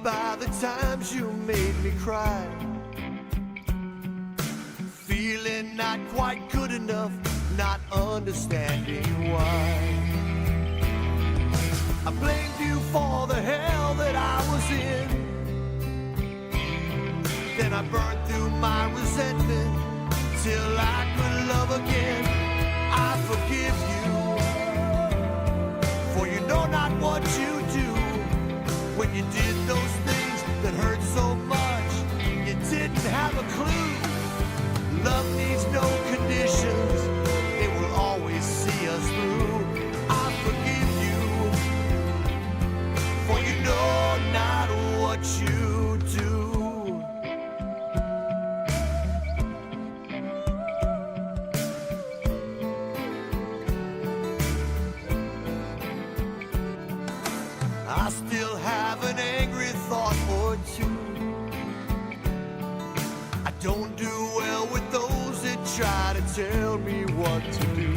by the times you made me cry, feeling not quite good enough, not understanding why. I blamed you for the hell that I was in, then I burned through my resentment till I could love again. I forgive you, for you know not what you do. When you did those things that hurt so much, you didn't have a clue. Love needs no conditions, it will always see us through. I forgive you, for you know not what you do. I still have an angry thought or two. I don't do well with those that try to tell me what to do,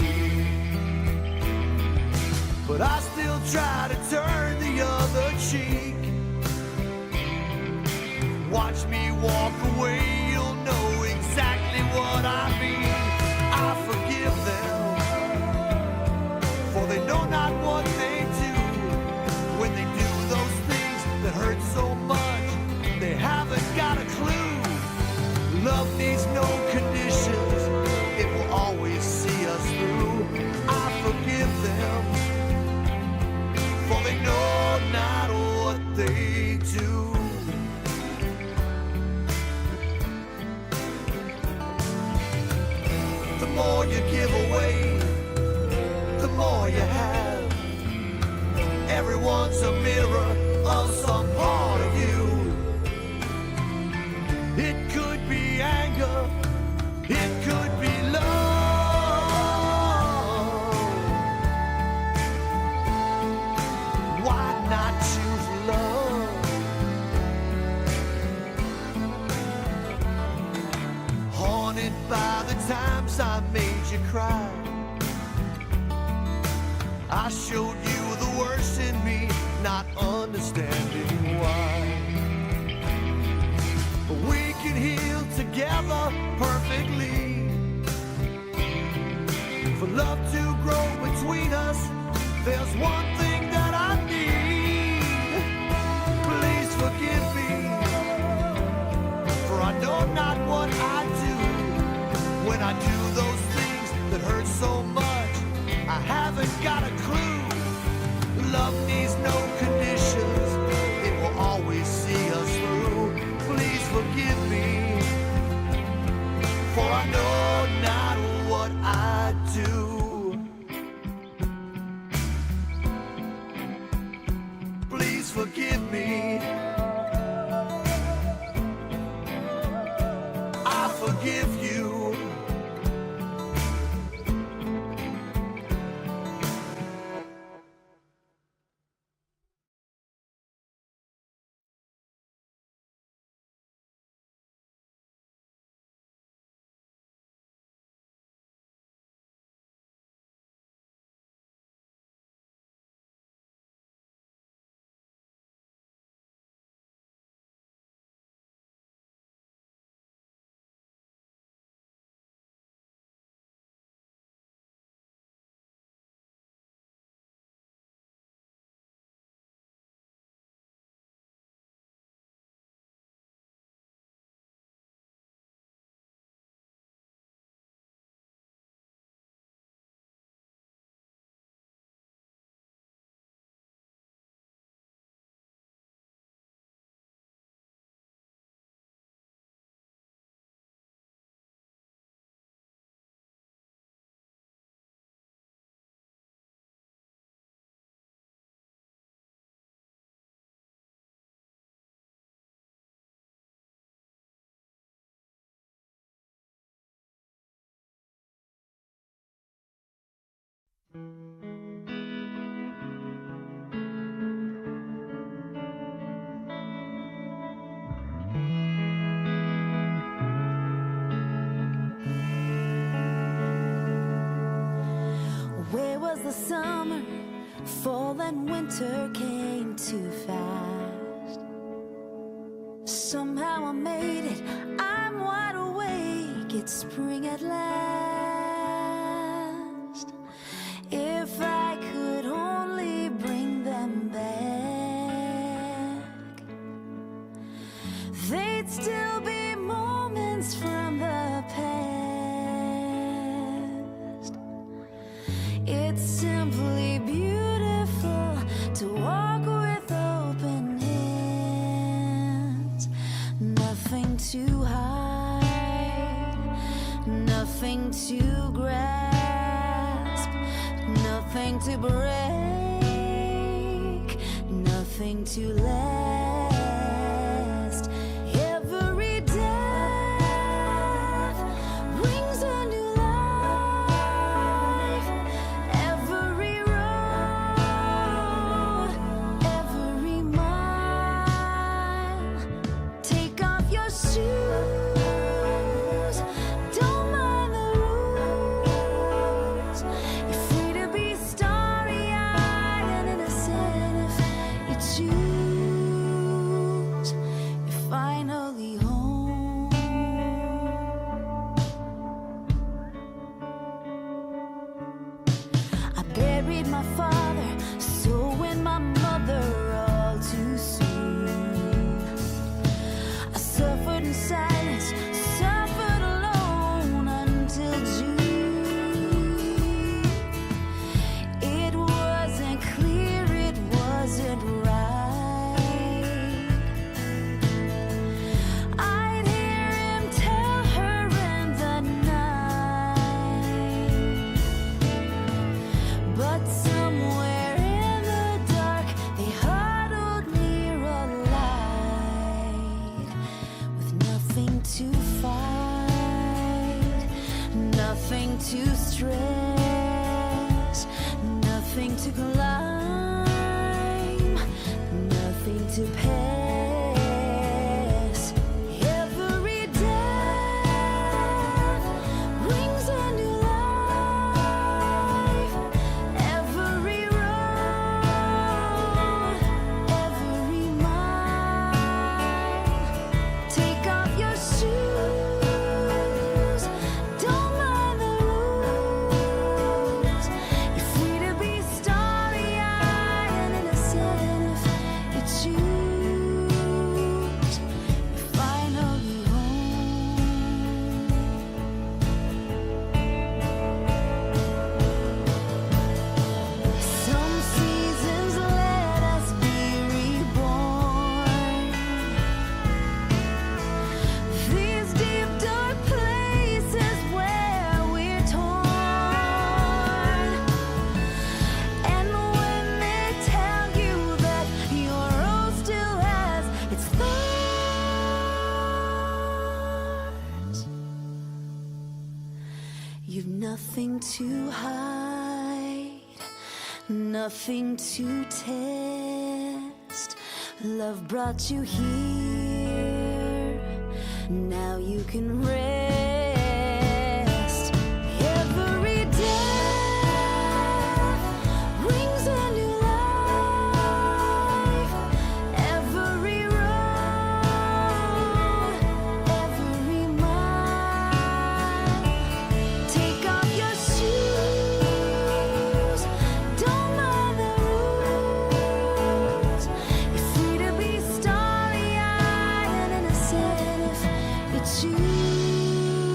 but I still try to turn the other cheek. Watch me walk away, you'll know exactly what I mean. I forgive them, for they know not what they do. When they do those things that hurt so much, they haven't got a clue. Love needs no conditions, it will always see us through. I forgive them, for they know not what they do. The more you give away, the more you have. Everyone's a mirror of some part of you. It could be anger, it could be love. Why not choose love? Haunted by the times I made you cry, I showed you the worst in me, not understanding why. But we can heal together perfectly. For love to grow between us, there's one thing that I need. Please forgive me, for I know not what I do. When I do those things that hurt so much, I haven't got a clue. Love needs no conditions, it will always see us through. Please forgive me, for I know not what I do. Please forgive me, I forgive you. Fall and winter came too fast. Somehow I made it, I'm wide awake, it's spring at last. If I could only bring them back, they'd still be moments from the past. It's simply beautiful to walk with open hands. Nothing to hide, nothing to grasp, nothing to break, nothing to last. Every death brings a new life. Every road, every mile. Take off your shoes, don't mind the rules. You're free to be starry-eyed and innocent if you choose. You're finally home. I buried my father, so and my mother all too soon. I suffered in silence, suffered alone until June. It wasn't clear, it wasn't right. I'd hear him tell her in the night, but somewhere in the dark they huddled near a light, with nothing to fight, nothing to stress, nothing to climb, nothing to pass. Every death brings a new life. Every road, every mile. Take off your shoes, don't mind the rules. You're free to be starry-eyed and innocent if you choose. You're finally home. Some seasons let us be reborn. These deep dark places where we're torn. And when they tell you that your rose still has its thorns, you've nothing to hide, nothing to test. Love brought you here, now you can rest. Every death brings a new life. Every road, every mile. Take off your shoes, don't mind the rules. You're free to be starry-eyed and innocent if you choose.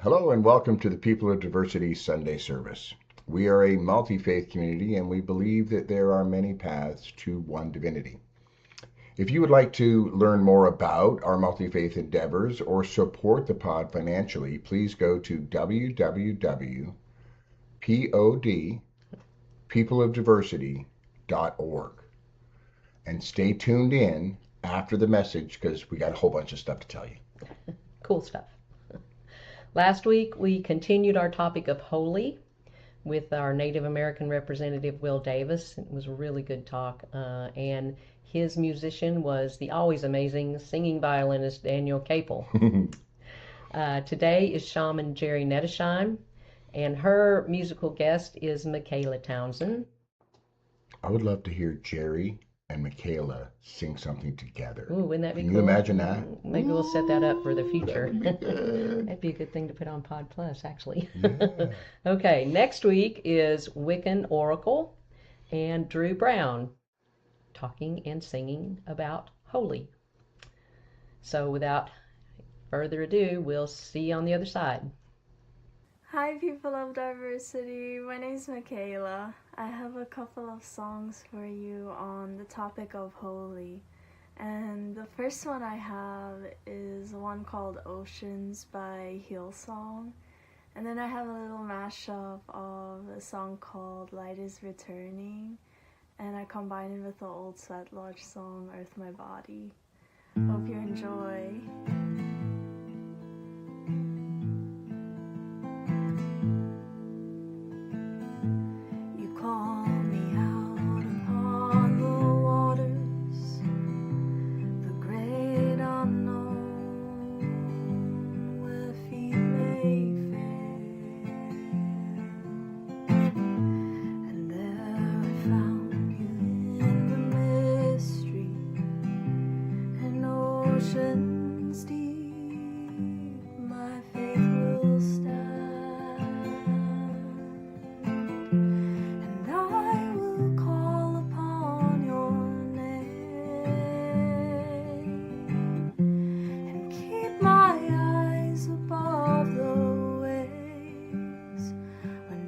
Hello and welcome to the People of Diversity Sunday service. We are a multi-faith community and we believe that there are many paths to one divinity. If you would like to learn more about our multi-faith endeavors or support the pod financially, please go to www.peopleofdiversity.org and stay tuned in after the message because we got a whole bunch of stuff to tell you. Cool stuff. Last week, we continued our topic of holy with our Native American representative, Will Davis. It was a really good talk, and his musician was the always amazing singing violinist, Daniel Capel. Today is shaman Jerry Nettesheim, and her musical guest is Michaela Townsend. I would love to hear Jerry and Michaela sing something together. Ooh, wouldn't that be Can cool? you imagine that? Maybe we'll set that up for the future. That'd be good. That'd be a good thing to put on Pod Plus, actually. Yeah. Okay, next week is Wiccan Oracle and Drew Brown talking and singing about holy. So without further ado, we'll see you on the other side. Hi, people of diversity. My name's Michaela. I have a couple of songs for you on the topic of holy. And the first one I have is one called Oceans by Hillsong. And then I have a little mashup of a song called Light is Returning. And I combine it with the old Sweat Lodge song, Earth My Body. Hope you enjoy. Call me out upon the waters, the great unknown, where feet may fail. And there I found you in the mystery, and oceans deep, my faith will stand.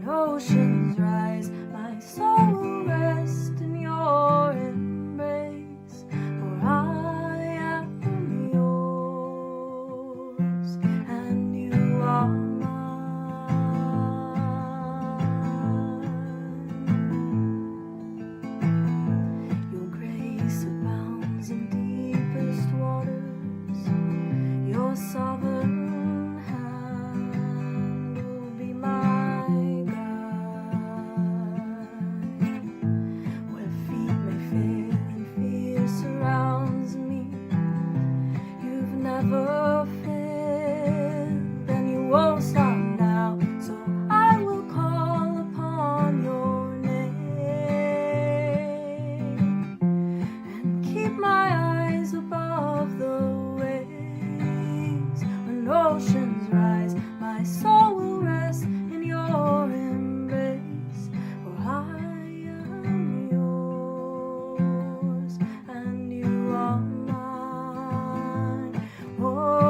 Oceans rise, my soul will rest in your embrace, for I am yours, and you are mine. Your grace abounds in deepest waters, your sovereign hand will be mine. Surrounds me. You've never failed, and you won't stop now. So I will call upon your name and keep my eyes above the waves. When oceans rise, my soul will rest in your embrace. For I am yours, and you are mine. Oh,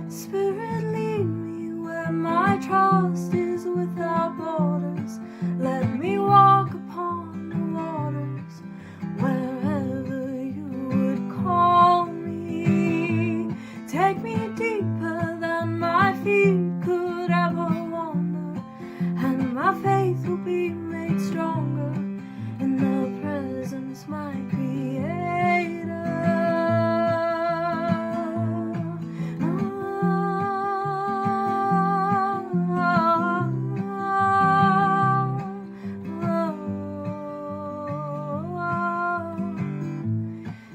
Spirit, lead me where my trust is without borders. Let me walk upon the waters wherever you would call me. Take me deeper than my feet could ever wander, and my faith will be made stronger in the presence of my Creator.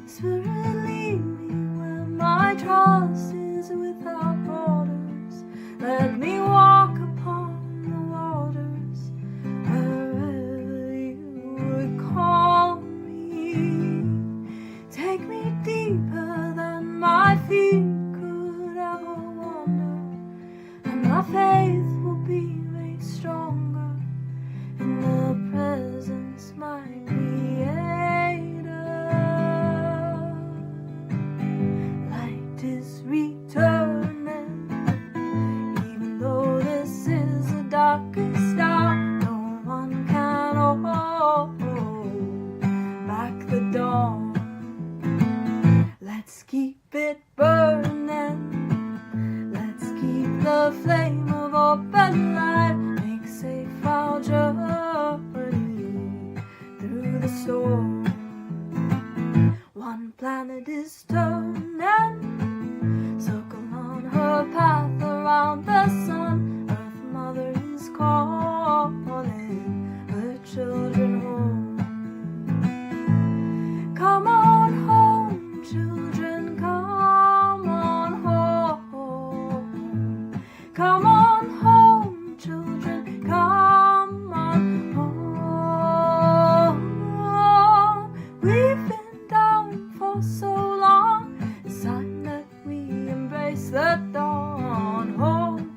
Spirit, lead me where my trust is without borders. Let me walk upon the waters wherever you would call me. Take me deeper than my feet could ever wander, and my faith will be made stronger in my creator. Light is returning, even though this is the darkest hour. No one can hold back the dawn. Let's keep it burning. Let's keep the flame of hope alive. Make safe our journey through the storm. One planet is turning, circle on her path around the sun. Earth Mother is calling her children home. Come on home, children, come on home. Come on home, children, come on home. We've been down for so long, it's time that we embrace the dawn. Home,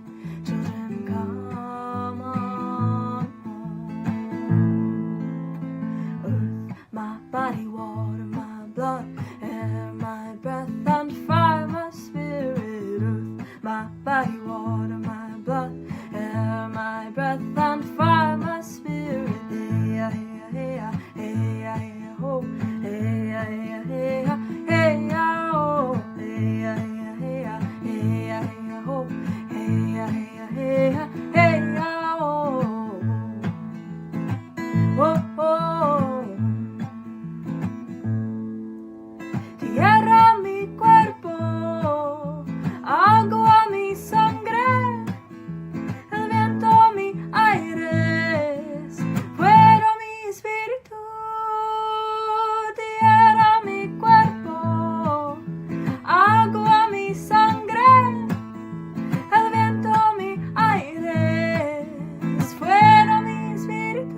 children, come on home. Earth, my body, water, my blood, air, my breath, and fire, my spirit. Earth, my body, water, my blood, air, my breath, and fire, my spirit. Hey, yeah, hey, yeah, hey, yeah, hey, yeah, ho. Hey, yeah, hey, yeah, hey, yeah, oh. Hey, yeah, hey, yeah, hey, yeah, hey, yeah, ho. Hey, yeah, hey, yeah, hey, yeah, oh. Oh, oh. Tierra mi cuerpo, agua mi sangre, el viento mi aires, fuego mi espíritu. Tierra mi cuerpo, agua mi sangre, el viento mi aires, fuego mi espíritu.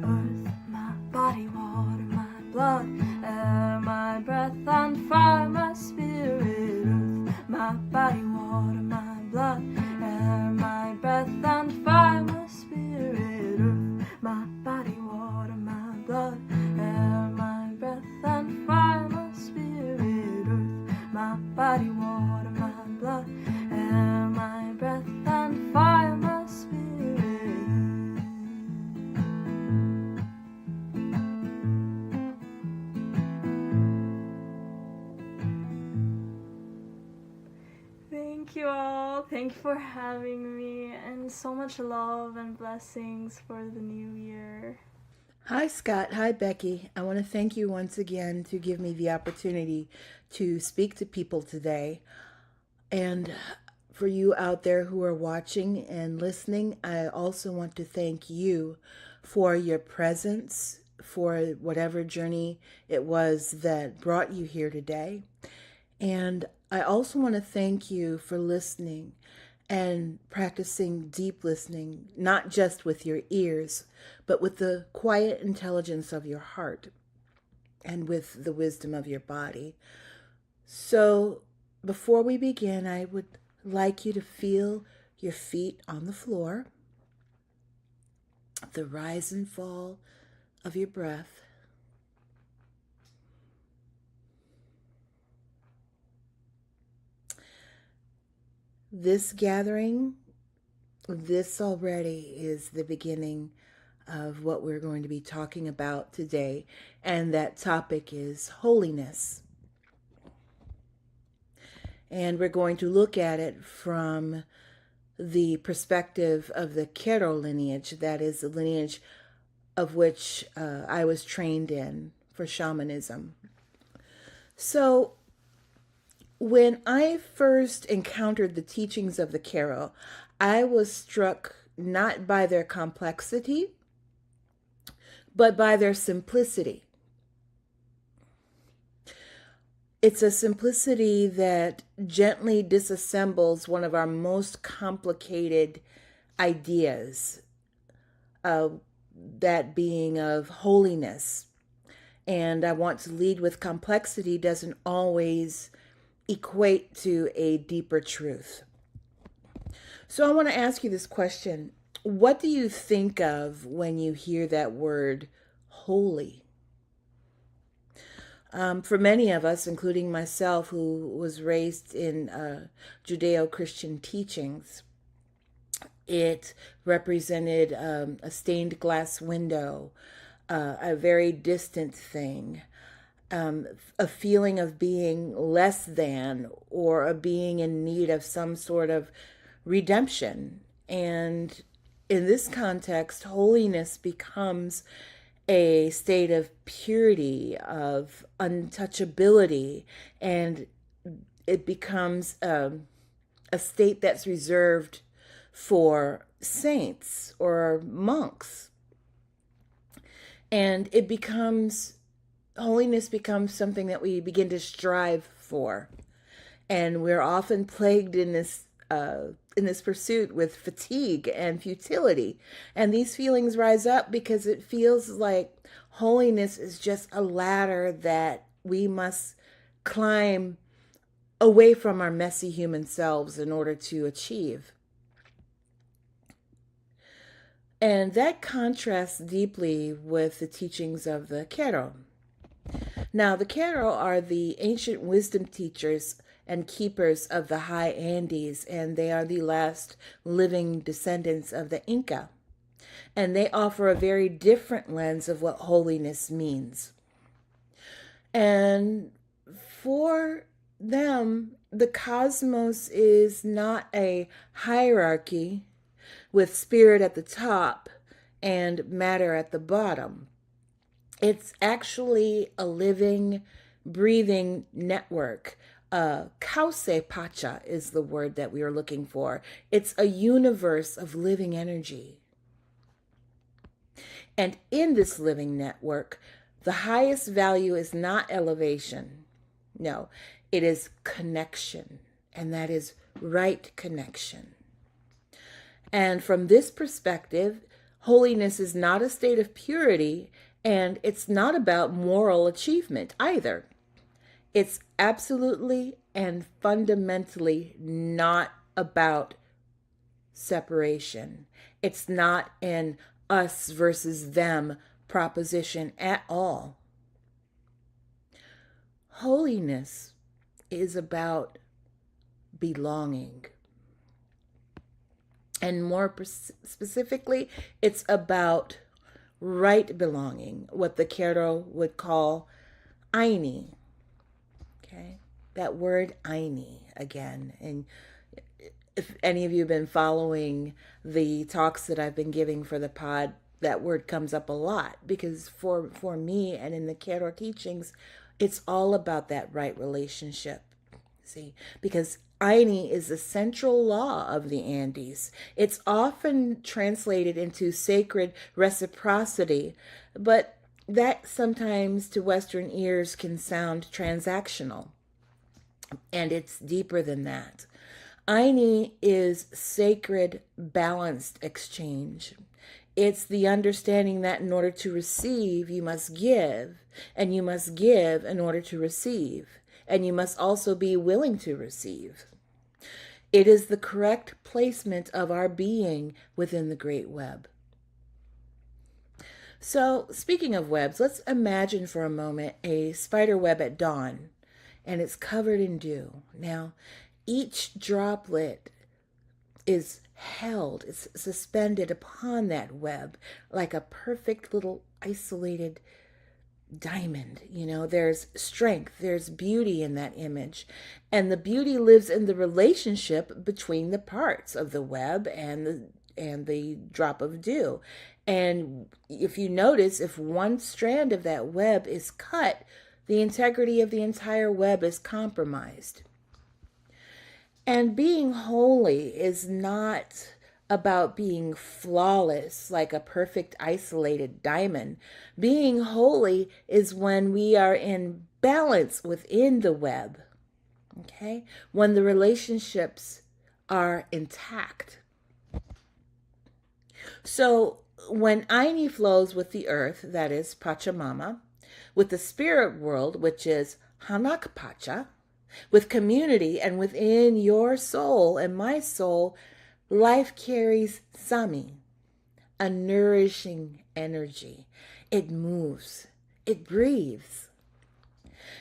Earth, my body, water, my blood, air, my breath, and fire, my spirit. Earth, my body, water, my blood, air, my breath, and fire, my spirit. Earth, my body, water, my blood, air, my breath, and fire, my spirit. Earth, my body, water, my blood, air, my breath, and fire, my spirit. Thank you all. Thank you for having me, and so much love and blessings for the new year. Hi, Scott. Hi, Becky. I want to thank you once again to give me the opportunity to speak to people today. And for you out there who are watching and listening, I also want to thank you for your presence, for whatever journey it was that brought you here today. And I also want to thank you for listening and practicing deep listening, not just with your ears, but with the quiet intelligence of your heart and with the wisdom of your body. So before we begin, I would like you to feel your feet on the floor, the rise and fall of your breath. This gathering, this already is the beginning of what we're going to be talking about today, and that topic is holiness. And we're going to look at it from the perspective of the Q'ero lineage, that is the lineage of which I was trained in for shamanism. So when I first encountered the teachings of the Q'ero, I was struck not by their complexity, but by their simplicity. It's a simplicity that gently disassembles one of our most complicated ideas, that being of holiness. And I want to lead with complexity doesn't always equate to a deeper truth. So I want to ask you this question. What do you think of when you hear that word holy? For many of us, including myself, who was raised in Judeo-Christian teachings, it represented a stained glass window, a very distant thing, a feeling of being less than or of being in need of some sort of redemption. And in this context, holiness becomes a state of purity, of untouchability, and it becomes a state that's reserved for saints or monks. And holiness becomes something that we begin to strive for. And we're often plagued in this pursuit with fatigue and futility. And these feelings rise up because it feels like holiness is just a ladder that we must climb away from our messy human selves in order to achieve. And that contrasts deeply with the teachings of the Q'ero. Now, the Q'ero are the ancient wisdom teachers and keepers of the high Andes, and they are the last living descendants of the Inca. And they offer a very different lens of what holiness means. And for them, the cosmos is not a hierarchy with spirit at the top and matter at the bottom. It's actually a living, breathing network. Cauce Pacha is the word that we are looking for. It's a universe of living energy. And in this living network, the highest value is not elevation. No, it is connection. And that is right connection. And from this perspective, holiness is not a state of purity, and it's not about moral achievement either. It's absolutely and fundamentally not about separation. It's not an us versus them proposition at all. Holiness is about belonging. And more specifically, it's about right belonging, what the Q'ero would call Aini. Okay, that word Aini again. And if any of you have been following the talks that I've been giving for the pod, that word comes up a lot because for me and in the Q'ero teachings, it's all about that right relationship. See, because Aini is the central law of the Andes. It's often translated into sacred reciprocity, but that sometimes to Western ears can sound transactional. And it's deeper than that. Aini is sacred, balanced exchange. It's the understanding that in order to receive, you must give, and you must give in order to receive, and you must also be willing to receive. It is the correct placement of our being within the great web. So, speaking of webs, let's imagine for a moment a spider web at dawn, and it's covered in dew. Now, each droplet is held, it's suspended upon that web like a perfect little isolated diamond. You know, there's strength, there's beauty in that image. And the beauty lives in the relationship between the parts of the web and the drop of dew. And if you notice, if one strand of that web is cut, the integrity of the entire web is compromised. And being holy is not about being flawless like a perfect isolated diamond. Being holy is when we are in balance within the web, okay? When the relationships are intact. So when Aini flows with the earth, that is Pachamama, with the spirit world, which is Hanak Pacha, with community and within your soul and my soul, life carries Sami, a nourishing energy. It moves, it breathes.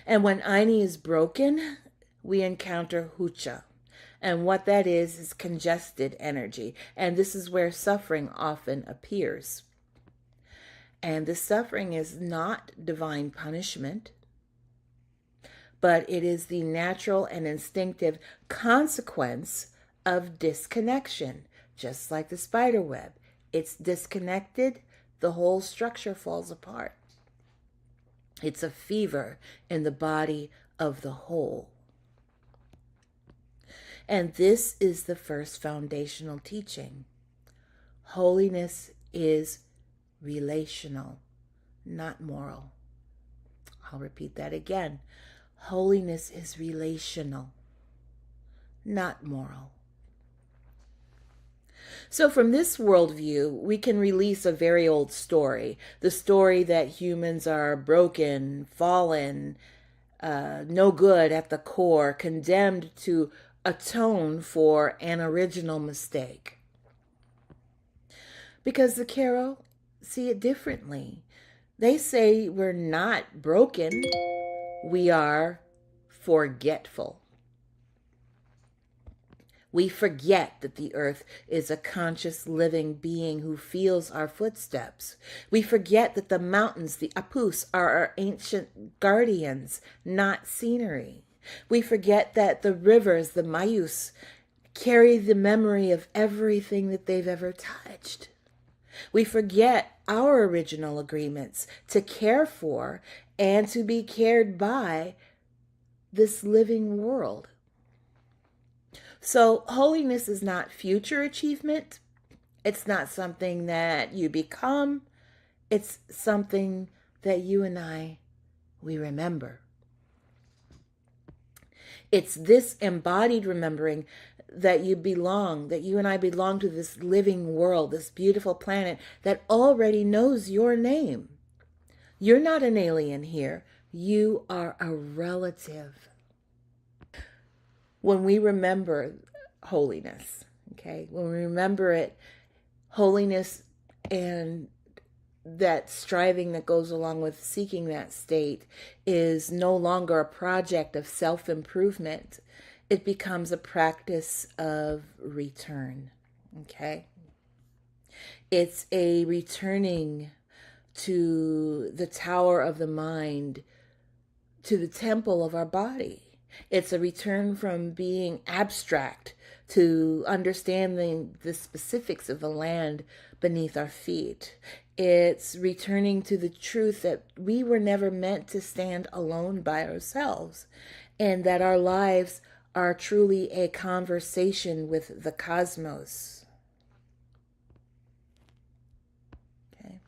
And when Aini is broken, we encounter Hucha. And what that is congested energy. And this is where suffering often appears. And the suffering is not divine punishment, but it is the natural and instinctive consequence of disconnection. Just like the spider web. It's disconnected, the whole structure falls apart. It's a fever in the body of the whole. And this is the first foundational teaching. Holiness is relational, not moral. I'll repeat that again. Holiness is relational, not moral. So from this worldview, we can release a very old story. The story that humans are broken, fallen, no good at the core, condemned to atone for an original mistake. Because the Karo see it differently. They say we're not broken, we are forgetful. We forget that the earth is a conscious living being who feels our footsteps. We forget that the mountains, the Apus, are our ancient guardians, not scenery. We forget that the rivers, the Mayus, carry the memory of everything that they've ever touched. We forget our original agreements to care for and to be cared by this living world. So holiness is not future achievement. It's not something that you become. It's something that you and we remember. It's this embodied remembering that you belong, that you and I belong to this living world, this beautiful planet that already knows your name. You're not an alien here. You are a relative. When we remember holiness, okay, when we remember it, holiness and that striving that goes along with seeking that state is no longer a project of self-improvement. It becomes a practice of return, okay? It's a returning to the tower of the mind, to the temple of our body. It's a return from being abstract to understanding the specifics of the land beneath our feet. It's returning to the truth that we were never meant to stand alone by ourselves, and that our lives are truly a conversation with the cosmos. Okay.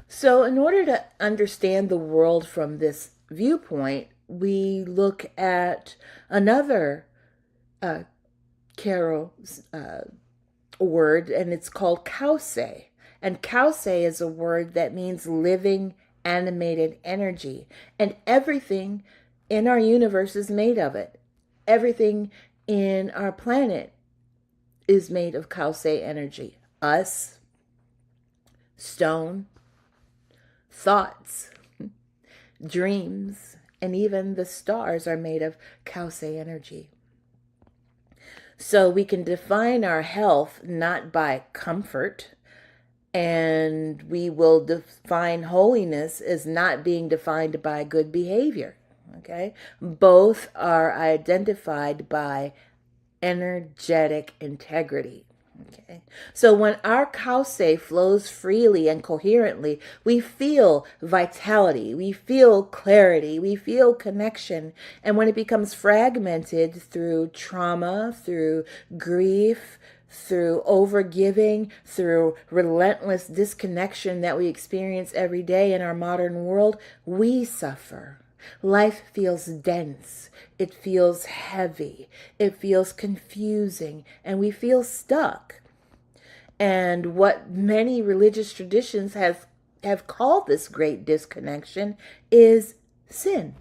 So in order to understand the world from this viewpoint, we look at another Karo word, and it's called Kause. And Kause is a word that means living, animated energy. And everything in our universe is made of it. Everything in our planet is made of Kause energy. Us, stone, thoughts, dreams, and even the stars are made of Kause energy. So we can define our health not by comfort, and we will define holiness as not being defined by good behavior. Okay? Both are identified by energetic integrity. Okay? So when our Kause flows freely and coherently, we feel vitality, we feel clarity, we feel connection. And when it becomes fragmented through trauma, through grief, through overgiving, through relentless disconnection that we experience every day in our modern world, we suffer. Life feels dense, it feels heavy, it feels confusing, and we feel stuck. And what many religious traditions have called this great disconnection is sin.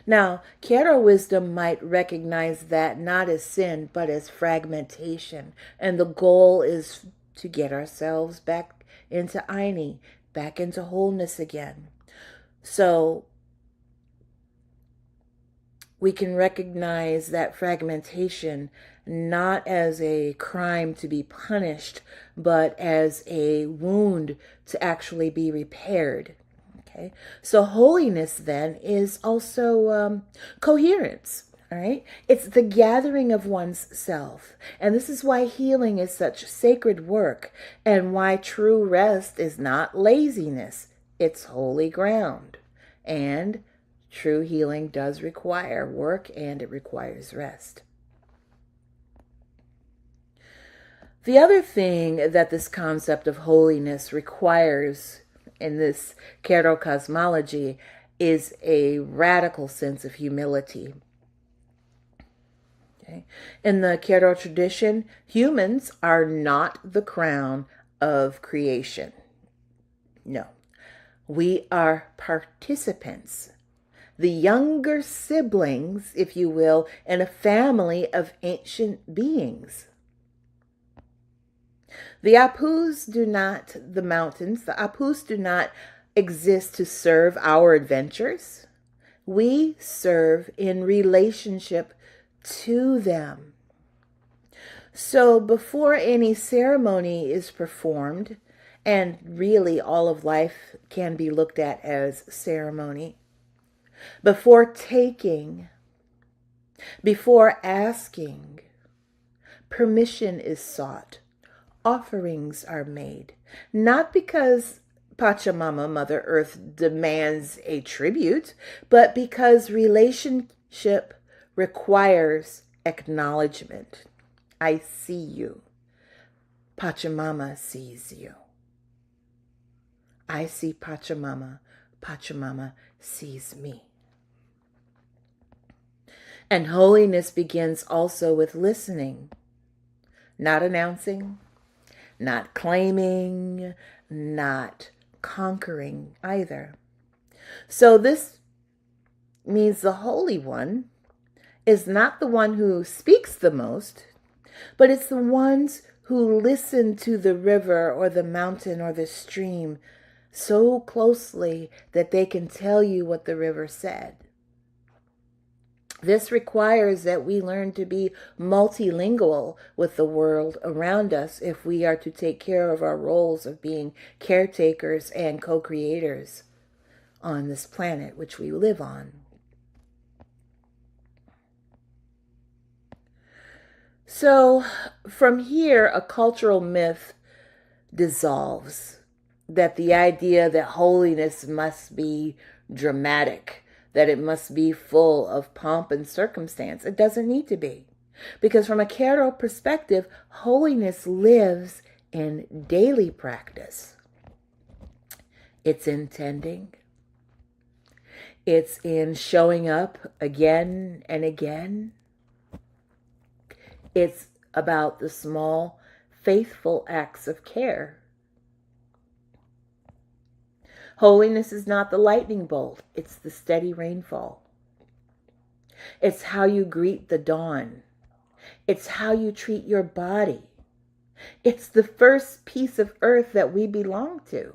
Now, Kero wisdom might recognize that not as sin, but as fragmentation. And the goal is to get ourselves back into Aini, back into wholeness again. So we can recognize that fragmentation not as a crime to be punished, but as a wound to actually be repaired. Okay, so holiness then is also coherence. All right, it's the gathering of one's self, and this is why healing is such sacred work, and why true rest is not laziness; it's holy ground. And true healing does require work, and it requires rest. The other thing that this concept of holiness requires in this Kero cosmology is a radical sense of humility. Okay. In the Kero tradition, humans are not the crown of creation. No, we are participants, the younger siblings, if you will, in a family of ancient beings. The Apus do not, the mountains, the Apus do not exist to serve our adventures. We serve in relationship to them. So before any ceremony is performed, and really all of life can be looked at as ceremony, before taking, before asking, permission is sought. Offerings are made, not because Pachamama, Mother Earth, demands a tribute, but because relationship requires acknowledgement. I see you. Pachamama sees you. I see Pachamama. Pachamama sees me. And holiness begins also with listening, not announcing, not claiming, not conquering either. So this means the Holy One is not the one who speaks the most, but it's the ones who listen to the river or the mountain or the stream so closely that they can tell you what the river said. This requires that we learn to be multilingual with the world around us if we are to take care of our roles of being caretakers and co-creators on this planet which we live on. So from here, a cultural myth dissolves, that the idea that holiness must be dramatic, that it must be full of pomp and circumstance. It doesn't need to be. Because from a Kero perspective, holiness lives in daily practice. It's in tending. It's in showing up again and again. It's about the small, faithful acts of care. Holiness is not the lightning bolt. It's the steady rainfall. It's how you greet the dawn. It's how you treat your body. It's the first piece of earth that we belong to.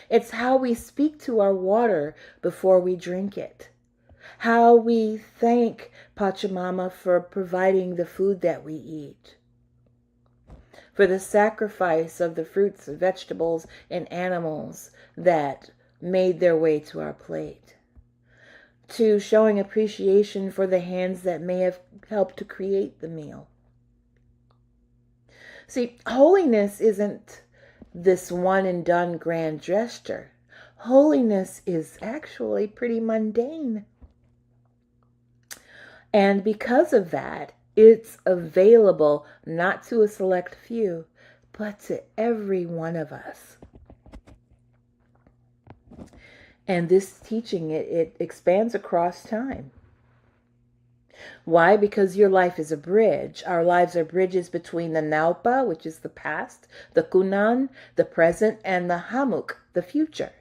It's how we speak to our water before we drink it. How we thank Pachamama for providing the food that we eat. For the sacrifice of the fruits, vegetables, and animals that made their way to our plate. To showing appreciation for the hands that may have helped to create the meal. See, holiness isn't this one and done grand gesture. Holiness is actually pretty mundane. And because of that, it's available not to a select few, but to every one of us. And this teaching, it expands across time. Why? Because your life is a bridge. Our lives are bridges between the Naupa, which is the past, the Kunan, the present, and the Hamuk, the future.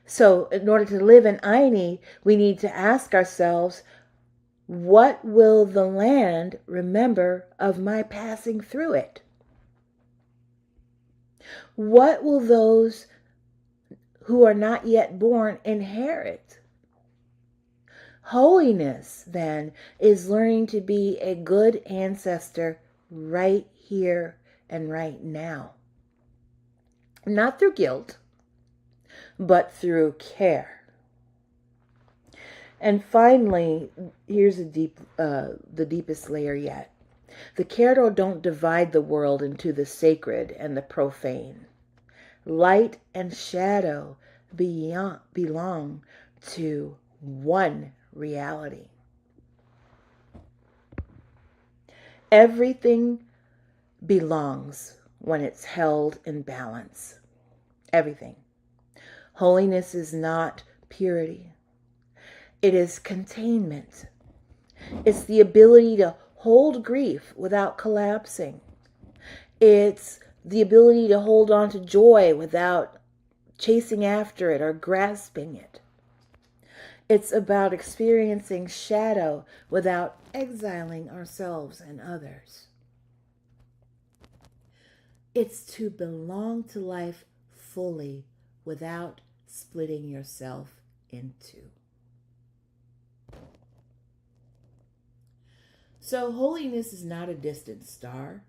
So in order to live in Aini, we need to ask ourselves, what will the land remember of my passing through it? What will those who are not yet born inherit? Holiness, then, is learning to be a good ancestor right here and right now. Not through guilt, but through care. And finally, here's the deepest layer yet. The Kero don't divide the world into the sacred and the profane. Light and shadow belong to one reality. Everything belongs when it's held in balance. Everything. Holiness is not purity. It is containment. It's the ability to hold grief without collapsing. It's the ability to hold on to joy without chasing after it or grasping it. It's about experiencing shadow without exiling ourselves and others. It's to belong to life fully without splitting yourself in two. So holiness is not a distant star.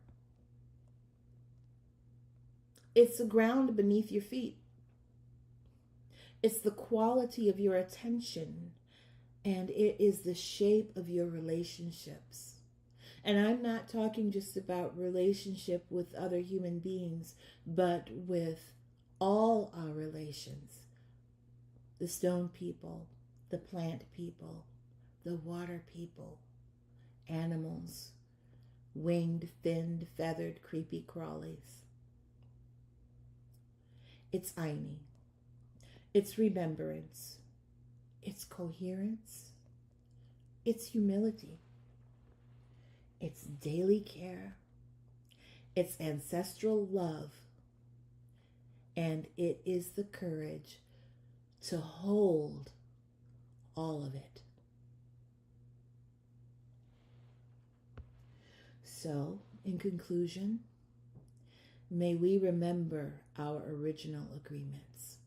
It's the ground beneath your feet. It's the quality of your attention, and it is the shape of your relationships. And I'm not talking just about relationship with other human beings, but with all our relations. The stone people, the plant people, the water people, animals, winged, finned, feathered, creepy crawlies. It's Aini. It's remembrance. It's coherence. It's humility. It's daily care. It's ancestral love. And it is the courage to hold all of it. So, in conclusion, may we remember our original agreements.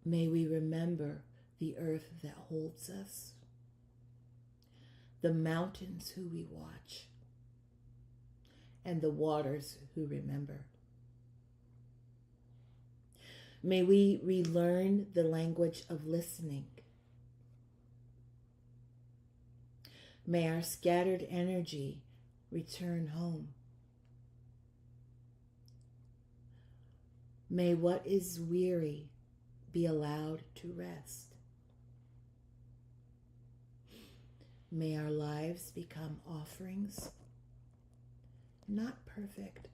May we remember the earth that holds us, the mountains who we watch, and the waters who remember. May we relearn the language of listening. May our scattered energy return home. May what is weary be allowed to rest. May our lives become offerings, not perfect,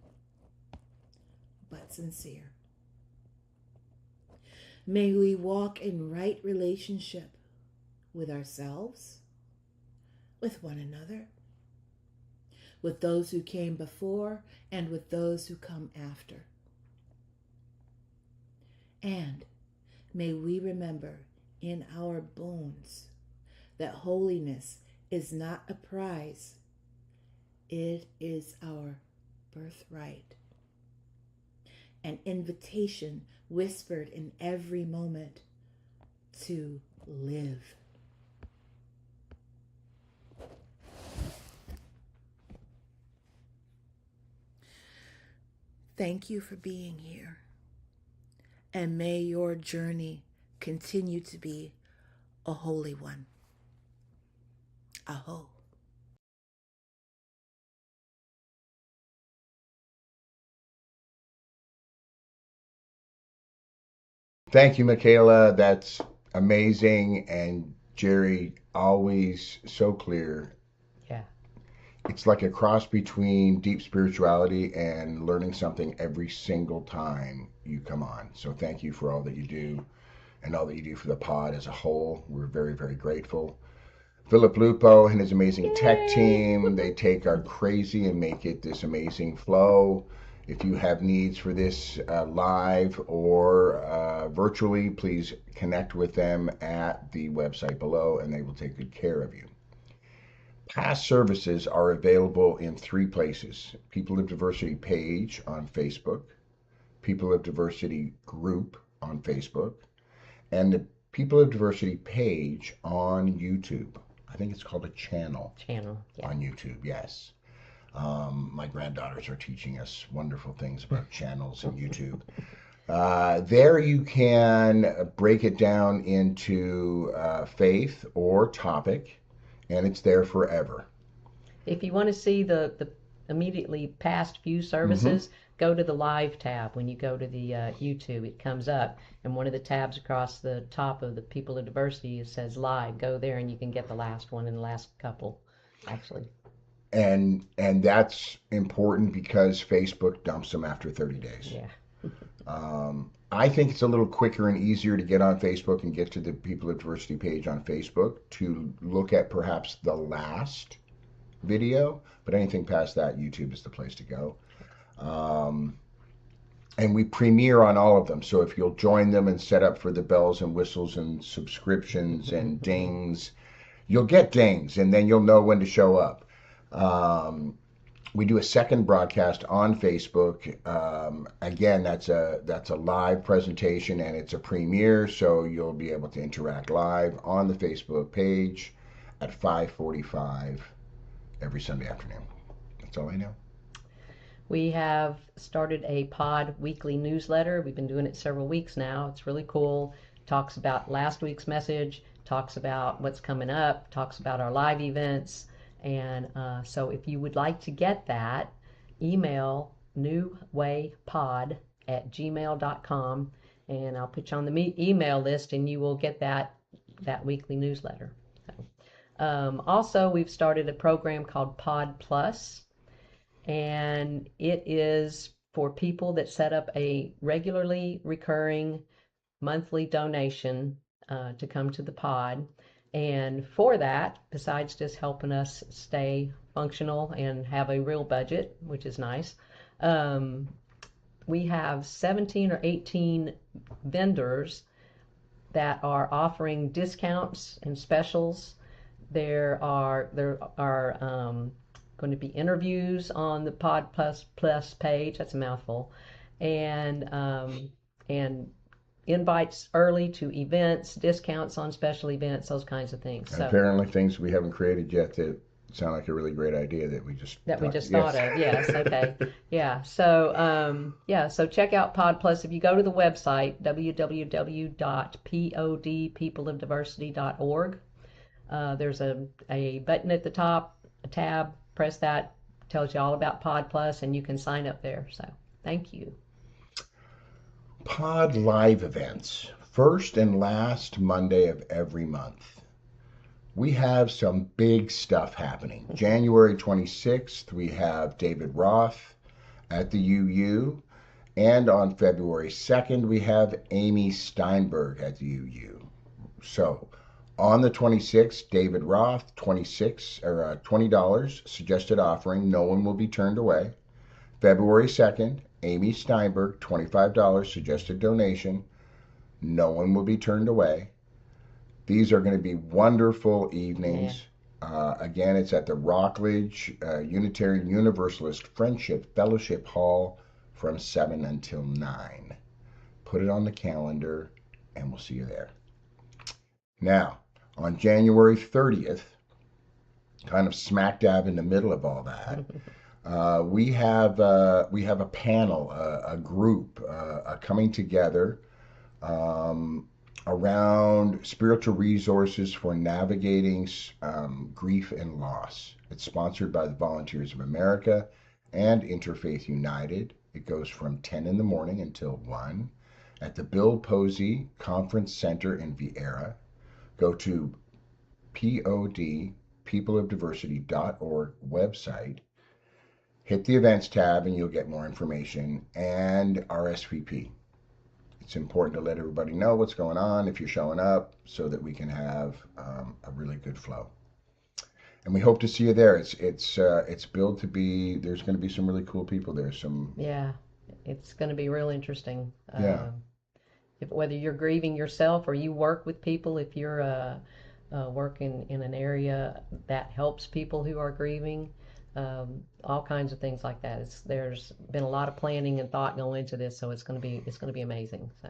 but sincere. May we walk in right relationship with ourselves, with one another, with those who came before, and with those who come after. And may we remember in our bones that holiness is not a prize, it is our birthright. An invitation whispered in every moment to live. Thank you for being here. And may your journey continue to be a holy one. Aho. Thank you, Michaela. That's amazing. And Jerry, always so clear. Yeah. It's like a cross between deep spirituality and learning something every single time you come on. So thank you for all that you do and all that you do for the pod as a whole. We're very, very grateful. Philip Lupo and his amazing tech team, they take our crazy and make it this amazing flow. If you have needs for this live or virtually, please connect with them at the website below and they will take good care of you. Past services are available in 3 places: People of Diversity page on Facebook, People of Diversity group on Facebook, and the People of Diversity page on YouTube. I think it's called a channel. Channel, yeah. On YouTube, yes. My granddaughters are teaching us wonderful things about channels and YouTube. There you can break it down into faith or topic, and it's there forever. If you want to see the immediately past few services, go to the live tab. When you go to the YouTube, it comes up, and one of the tabs across the top of the People of Diversity, it says live. Go there and you can get the last one and the last couple, actually. And that's important because Facebook dumps them after 30 days. Yeah. I think it's a little quicker and easier to get on Facebook and get to the People of Diversity page on Facebook to look at perhaps the last video, but anything past that, YouTube is the place to go. And we premiere on all of them, so if you'll join them and set up for the bells and whistles and subscriptions and dings, you'll get dings and then you'll know when to show up. We do a second broadcast on Facebook. Again, that's a live presentation and it's a premiere, so you'll be able to interact live on the Facebook page at 5:45 every Sunday afternoon. That's all I know. We have started a pod weekly newsletter. We've been doing it several weeks now. It's really cool. Talks about last week's message, talks about what's coming up, talks about our live events. And so if you would like to get that, email newwaypod@gmail.com, and I'll put you on the email list and you will get that weekly newsletter. So, also, we've started a program called Pod Plus, and it is for people that set up a regularly recurring monthly donation to come to the pod. And for that, besides just helping us stay functional and have a real budget, which is nice, we have 17 or 18 vendors that are offering discounts and specials. There are going to be interviews on the Pod Plus page. That's a mouthful, and invites early to events, discounts on special events, those kinds of things. So, apparently things we haven't created yet that sound like a really great idea that we just thought of. Yes, okay. Yeah. So so check out Pod Plus. If you go to the website www.podpeopleofdiversity.org, there's a button at the top, a tab, press that, tells you all about Pod Plus, and you can sign up there. So thank you. Pod live events, first and last Monday of every month. We have some big stuff happening. January 26th, we have David Roth at the UU, and on February 2nd, we have Amy Steinberg at the UU. So, on the 26th, David Roth, $20 suggested offering. No one will be turned away. February 2nd, Amy Steinberg, $25 suggested donation. No one will be turned away. These are going to be wonderful evenings. Yeah. Again, it's at the Rockledge Unitarian Universalist Friendship Fellowship Hall from 7 until 9. Put it on the calendar, and we'll see you there. Now, on January 30th, kind of smack dab in the middle of all that, we have a panel, a group, coming together around spiritual resources for navigating grief and loss. It's sponsored by the Volunteers of America and Interfaith United. It goes from 10 in the morning until 1 at the Bill Posey Conference Center in Vieira. Go to peopleofdiversity.org website. Hit the events tab and you'll get more information and RSVP. It's important to let everybody know what's going on if you're showing up so that we can have a really good flow. And we hope to see you there. It's billed to be. There's going to be some really cool people there. Yeah, it's going to be real interesting. Yeah. Whether you're grieving yourself or you work with people, if you're working in an area that helps people who are grieving, all kinds of things like that. There's been a lot of planning and thought going into this, so it's going to be amazing. So,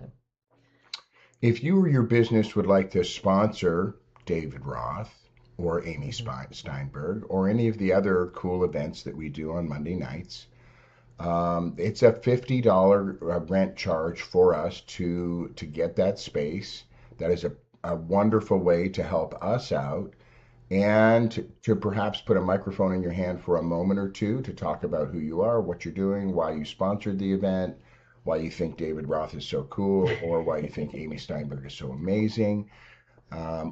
If you or your business would like to sponsor David Roth or Amy Steinberg or any of the other cool events that we do on Monday nights, it's a $50 rent charge for us to get that space. That is a wonderful way to help us out and to perhaps put a microphone in your hand for a moment or two to talk about who you are, what you're doing, why you sponsored the event, why you think David Roth is so cool, or why you think Amy Steinberg is so amazing.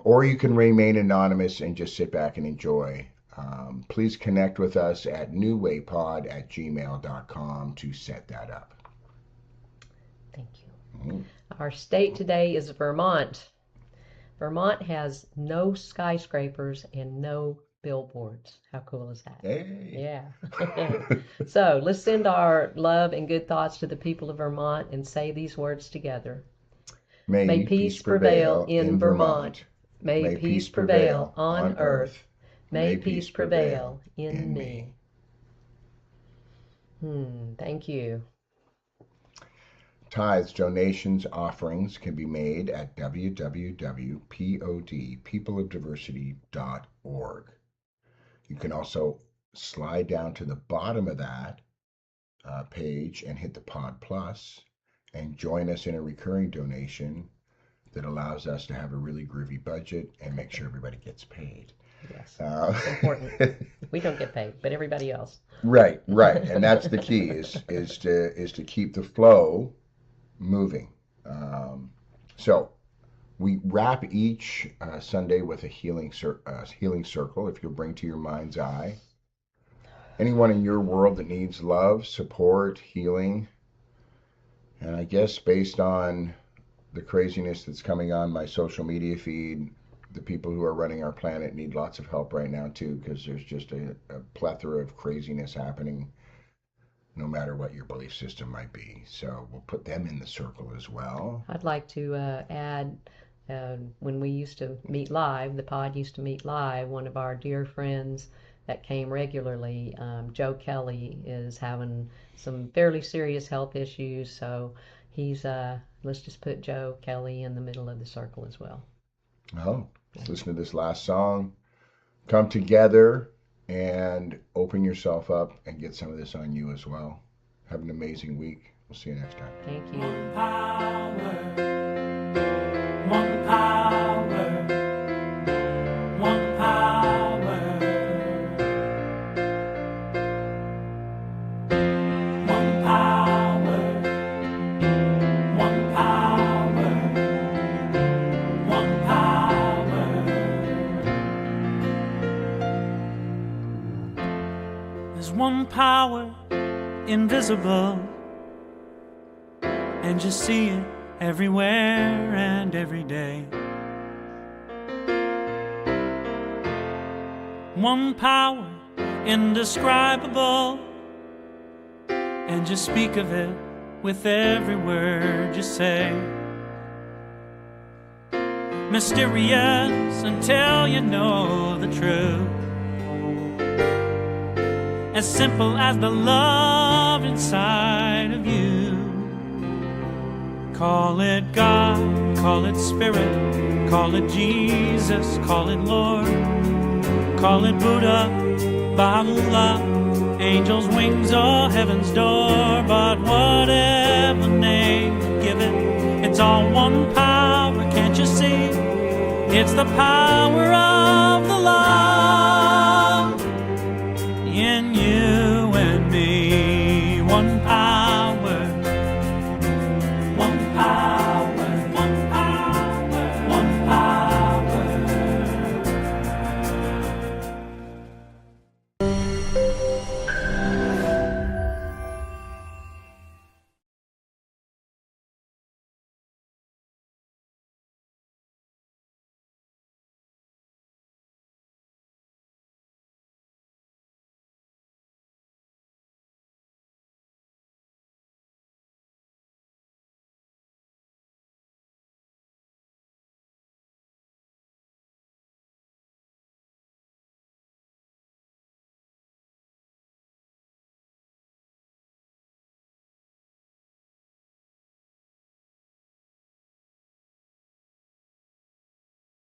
Or you can remain anonymous and just sit back and enjoy. Please connect with us at newwaypod@gmail.com to set that up. thank you. Our state today is Vermont. Vermont has no skyscrapers and no billboards. How cool is that? Hey. Yeah. So let's send our love and good thoughts to the people of Vermont and say these words together. May peace prevail in Vermont. May peace prevail on earth. May peace prevail in me. Thank you. Tithes, donations, offerings can be made at www.peopleofdiversity.org. You can also slide down to the bottom of that page and hit the Pod Plus and join us in a recurring donation that allows us to have a really groovy budget and make sure everybody gets paid. Yes, it's important. We don't get paid, but everybody else. Right, and that's the key is to keep the flow moving. So we wrap each Sunday with a healing circle. If you'll bring to your mind's eye anyone in your world that needs love, support, healing, and I guess based on the craziness that's coming on my social media feed, the people who are running our planet need lots of help right now too, because there's just a plethora of craziness happening no matter what your belief system might be. So we'll put them in the circle as well. I'd like to add, when we used to meet live, the pod used to meet live, one of our dear friends that came regularly, Joe Kelly, is having some fairly serious health issues. So he's, let's just put Joe Kelly in the middle of the circle as well. Oh, let's listen to this last song. Come together and open yourself up and get some of this on you as well. Have an amazing week. We'll see you next time. Thank you. One power, one power, one power, one power, one power, one power. There's one power invisible, and you see it everywhere and every day. One power indescribable, and you speak of it with every word you say. Mysterious until you know the truth, as simple as the love inside of you. Call it God, call it Spirit, call it Jesus, call it Lord, call it Buddha, Baha'u'llah, angels' wings or heaven's door. But whatever name you give it, it's all one power, can't you see? It's the power of